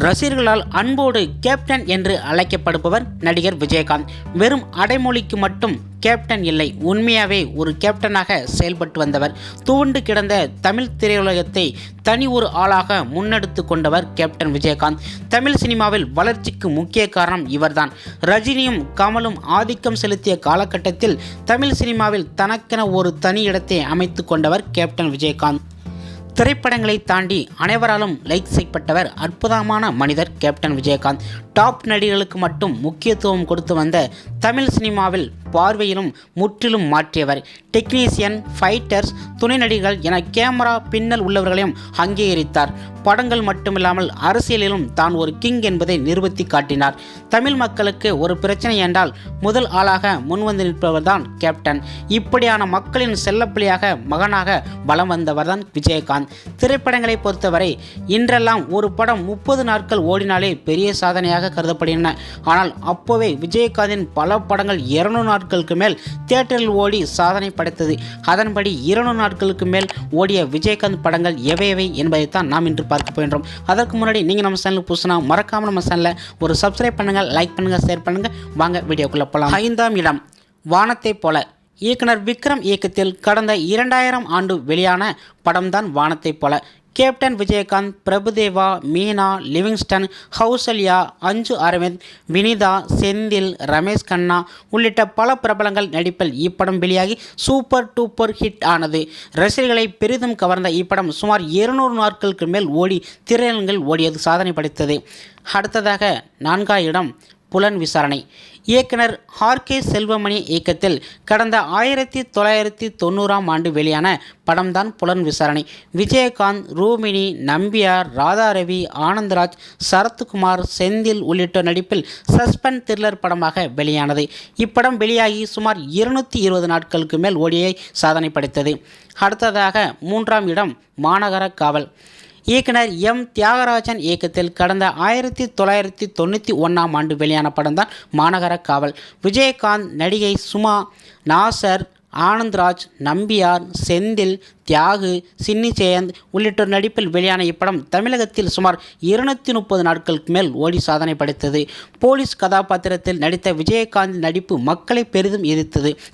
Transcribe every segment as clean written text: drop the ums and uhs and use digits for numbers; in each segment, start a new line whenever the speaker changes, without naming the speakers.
ரசிகர்களால் அன்போடு கேப்டன் என்று அழைக்கப்படுபவர் நடிகர் விஜயகாந்த். வெறும் அடைமொழிக்கு மட்டும் கேப்டன் இல்லை, உண்மையாகவே ஒரு கேப்டனாக செயல்பட்டு வந்தவர். துவண்டு கிடந்த தமிழ் திரையுலகத்தை தனி ஒரு ஆளாக முன்னெடுத்து கொண்டவர் கேப்டன் விஜயகாந்த். தமிழ் சினிமாவில் வளர்ச்சிக்கு முக்கிய காரணம் இவர்தான். ரஜினியும் கமலும் ஆதிக்கம் செலுத்திய காலகட்டத்தில் தமிழ் சினிமாவில் தனக்கென ஒரு தனி இடத்தை அமைத்து கொண்டவர் கேப்டன் விஜயகாந்த். திரைப்படங்களை தாண்டி அனைவராலும் லைக் செய்யப்பட்டவர் அற்புதமான மனிதர் கேப்டன் விஜயகாந்த். டாப் நடிகர்களுக்கு மட்டும் முக்கியத்துவம் கொடுத்து வந்த தமிழ் சினிமாவில் பார்வையிலும் முற்றிலும் மாற்றியவர். டெக்னீசியன், ஃபைட்டர்ஸ், துணை நடிகர்கள் என கேமரா பின்னல் உள்ளவர்களையும் அங்கீகரித்தார். படங்கள் மட்டுமில்லாமல் அரசியலிலும் தான் ஒரு கிங் என்பதை நிரூபித்து காட்டினார். தமிழ் மக்களுக்கு ஒரு பிரச்சனை என்றால் முதல் ஆளாக முன்வந்து நிற்பவர் தான் கேப்டன். இப்படியான மக்களின் செல்லப்பிள்ளையாக மகனாக வலம் வந்தவர் தான் விஜயகாந்த். திரைப்படங்களை பொறுத்தவரை இன்றெல்லாம் ஒரு படம் 30 நாட்கள் ஓடினாலே பெரிய சாதனையாக கருதப்படுகின்றன. ஆனால் அப்போவே விஜயகாந்தின் பல படங்கள் 200 நாட்களுக்கு மேல் தியேட்டரில் ஓடி சாதனை படைத்தது. அதன்படி 200 நாட்களுக்கு மேல் ஓடிய விஜயகாந்த் படங்கள் எவை என்பதைத்தான் நாம் இன்று பார்க்க போகின்றோம். அதற்கு முன்னாடி நீங்கள் நம்ம சேனலுக்கு புதுசுனா மறக்காமல் நம்ம சேனலில் ஒரு சப்ஸ்கிரைப் பண்ணுங்கள், லைக் பண்ணுங்கள், ஷேர் பண்ணுங்கள். வாங்க வீடியோக்குள்ளே போகலாம். 5ஆம் இடம் வானத்தை போல. இயக்குனர் விக்ரம் இயக்கத்தில் கடந்த 2000 ஆண்டு வெளியான படம்தான் வானத்தை போல. கேப்டன் விஜயகாந்த், பிரபுதேவா, மீனா, லிவிங்ஸ்டன், கௌசல்யா, அஞ்சு அரவிந்த், வினிதா, செந்தில், ரமேஷ் கண்ணா உள்ளிட்ட பல பிரபலங்கள் நடிப்பில் இப்படம் வெளியாகி சூப்பர் டூப்பர் ஹிட் ஆனது. ரசிகர்களை பெரிதும் கவர்ந்த இப்படம் சுமார் 200 நாட்களுக்கு மேல் ஓடி திரையரங்கில் ஓடியது சாதனை படைத்தது. அடுத்ததாக 4ஆம் இடம் புலன் விசாரணை. இயக்குனர் ஆர்.கே. செல்வமணி இயக்கத்தில் கடந்த 1990ஆம் ஆண்டு வெளியான படம்தான் புலன் விசாரணை. விஜயகாந்த், ரூமினி, நம்பியார், ராதாரவி, ஆனந்தராஜ், சரத்குமார், செந்தில் உள்ளிட்ட நடிப்பில் சஸ்பென்ஸ் த்ரில்லர் படமாக வெளியானது. இப்படம் வெளியாகி சுமார் 220 நாட்களுக்கு மேல் ஓடியை சாதனை படைத்தது. அடுத்ததாக 3ஆம் இடம் மாநகர காவல். இயக்குனர் எம். தியாகராஜன் இயக்கத்தில் கடந்த 1991ஆம் ஆண்டு வெளியான படம்தான் மாநகர காவல். விஜயகாந்த், நடிகை சுமா, நாசர், ஆனந்த்ராஜ், நம்பியார், செந்தில், தியாகு, சின்னி ஜெயந்த் உள்ளிட்டோர் நடிப்பில் வெளியான இப்படம் தமிழகத்தில் சுமார் 230 நாட்களுக்கு மேல் ஓடி சாதனை படைத்தது. போலீஸ் கதாபாத்திரத்தில் நடித்த விஜயகாந்த் நடிப்பு மக்களை பெரிதும்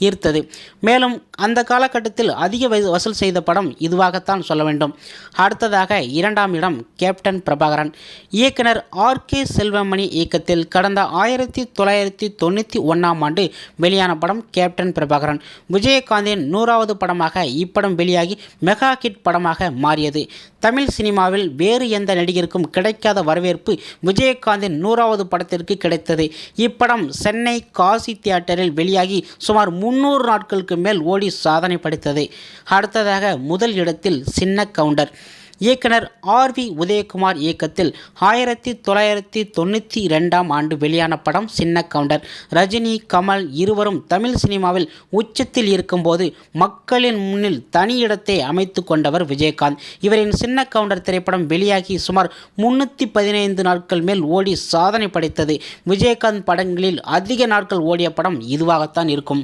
ஈர்த்தது. மேலும் அந்த காலகட்டத்தில் அதிக வசூல் செய்த படம் இதுவாகத்தான் சொல்ல வேண்டும். அடுத்ததாக 2ஆம் இடம் கேப்டன் பிரபாகரன். இயக்குனர் ஆர்.கே. செல்வமணி இயக்கத்தில் கடந்த 1991ஆம் ஆண்டு வெளியான படம் கேப்டன் பிரபாகரன். விஜயகாந்தின் 100வது படமாக இப்படம் வெளியாகி மெகா ஹிட் படமாக மாறியது. தமிழ் சினிமாவில் வேறு எந்த நடிகருக்கும் கிடைக்காத வரவேற்பு விஜயகாந்தின் 100வது படத்திற்கு கிடைத்தது. இப்படம் சென்னை காசி தியேட்டரில் வெளியாகி சுமார் 300 நாட்களுக்கு மேல் ஓடி சாதனை படைத்தது. அடுத்ததாக முதல் இடத்தில் சின்ன கவுண்டர். இயக்குனர் ஆர்.வி. உதயகுமார் இயக்கத்தில் 1992ஆம் ஆண்டு வெளியான படம் சின்ன கவுண்டர். ரஜினி, கமல் இருவரும் தமிழ் சினிமாவில் உச்சத்தில் இருக்கும்போது மக்களின் முன்னில் தனி இடத்தை அமைத்து கொண்டவர் விஜயகாந்த். இவரின் சின்ன கவுண்டர் திரைப்படம் வெளியாகி சுமார் 315 நாட்கள் மேல் ஓடி சாதனை படைத்தது. விஜயகாந்த் படங்களில் அதிக நாட்கள் ஓடிய படம் இதுவாகத்தான் இருக்கும்.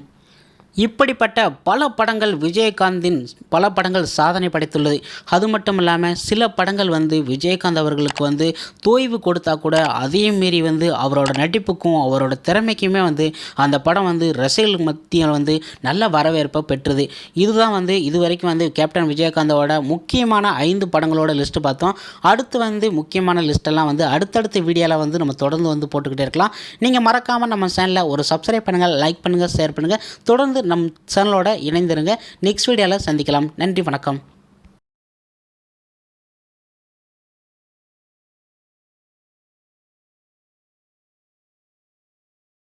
இப்படிப்பட்ட பல படங்கள் விஜயகாந்தின் பல படங்கள் சாதனை படைத்துள்ளது. அது மட்டும் இல்லாமல் சில படங்கள் விஜயகாந்த் அவர்களுக்கு தோய்வு கொடுத்தா கூட அதையும் மீறி அவரோட நடிப்புக்கும் அவரோட திறமைக்குமே அந்த படம் ரசிகர்கள் மத்தியில் நல்ல வரவேற்பை பெற்றது. இதுதான் இதுவரைக்கும் கேப்டன் விஜயகாந்தோட முக்கியமான 5 படங்களோட லிஸ்ட்டு பார்த்தோம். அடுத்து முக்கியமான லிஸ்ட்டெல்லாம் அடுத்தடுத்த வீடியோவில் நம்ம தொடர்ந்து போட்டுக்கிட்டே இருக்கலாம். நீங்கள் மறக்காமல் நம்ம சேனலில் ஒரு சப்ஸ்கிரைப் பண்ணுங்கள், லைக் பண்ணுங்கள், ஷேர் பண்ணுங்கள். தொடர்ந்து நம் சேனலோட இணைந்திருங்க. நெக்ஸ்ட் வீடியோவில் சந்திக்கலாம். நன்றி, வணக்கம்.